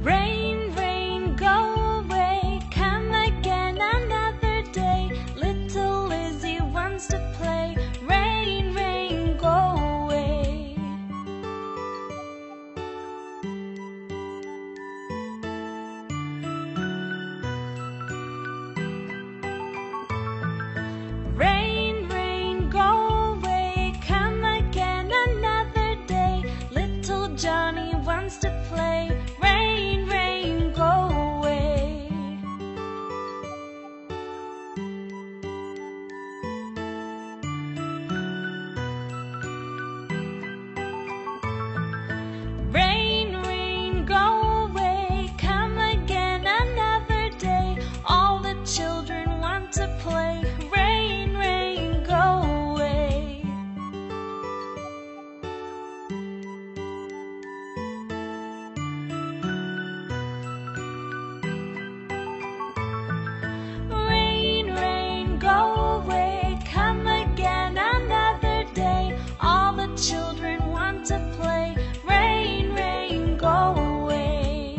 Rain, rain, go away, come again another day. Little Lizzie wants to play. Rain, rain, go away. Rain, rain, go away, come again another day. Little Johnny wants to play. Rain, rain, go away. Rain, rain, go away, come again another day. All the children want to play. Rain, rain, go away. Rain, rain, go away, come again another day. All the children want to play. Rain, rain, go away.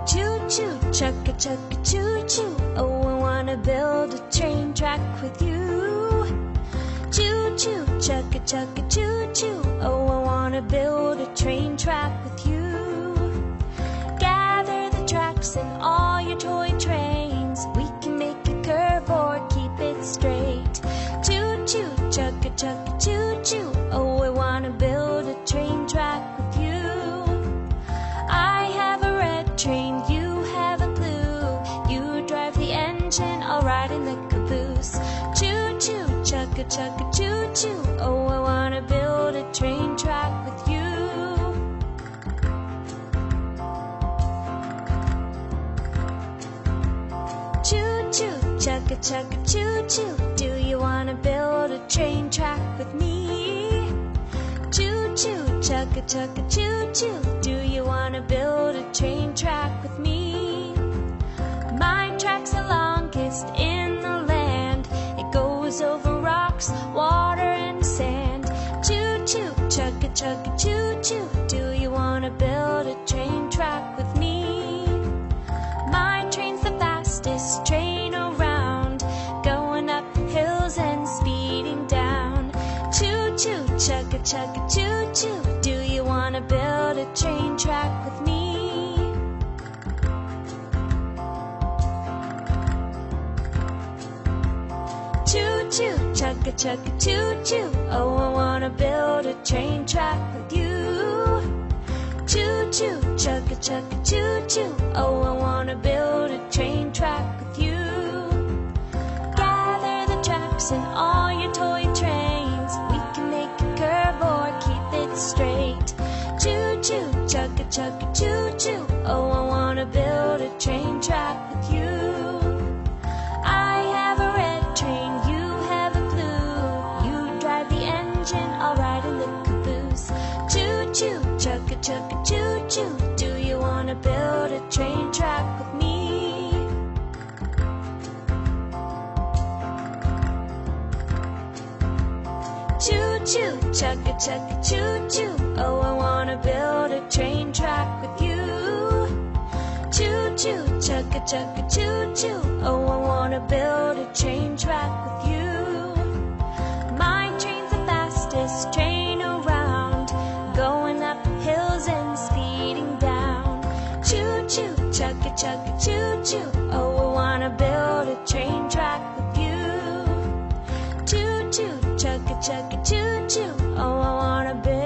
Choo-choo, chugga-chugga, choo-choo. Oh, I wanna build a train track with you. Choo-choo, chugga-chugga, choo-choo. Oh, I wanna build a train track with you. Gather the tracks and all your toy trains. We can make a curve or keep it straight. Choo-choo, chugga-chugga, choo-choo. Oh, I wanna build a train track with you. I have a red train, you have a blue. You drive the engine, I'll ride in the caboose. Choo-choo, chugga-chugga, choo-choo. Oh, I wanna build a train track with you. Choo-choo, chugga-chugga, choo-choo. Do you wanna build a train track with me? Choo-choo, chugga-chugga, choo-choo. Do you wanna build a train track with me? My track's the longest in the land. It goes over rocks, water, and sand. Choo-choo, chugga-chugga, choo-choo. Do you wanna build a train track with me? My train's the fastest train around, going up hills and speeding down. Choo-choo, chugga-chugga, choo-choo. Do you wanna build a train track with me? Choo-choo, chugga-chugga, choo-choo. Oh, I wanna build a train track with you. chugga choo choo. Oh, I wanna build a train track with you. Gather the tracks and all your toy trains. We can make it curve or keep it straight. Choo choo, chugga chugga choo choo. Oh, I wanna build a train track with you. I have a red train, you have a blue. You drive the engine, I'll ride in the caboose. Choo choo, chugga chugga choo choo. Do you wanna build a train track with me? Choo choo, chugga chugga choo choo. Oh, I wanna build a train track with you. Choo choo, chugga chugga choo choo. Oh, I wanna build a train track with you. My train's the fastest train around, going up hills and speeding down. Choo choo, chugga chugga choo choo. Oh, I wanna build a train track with you. Choo choo, chugga chugga choo choo. Oh, I wanna build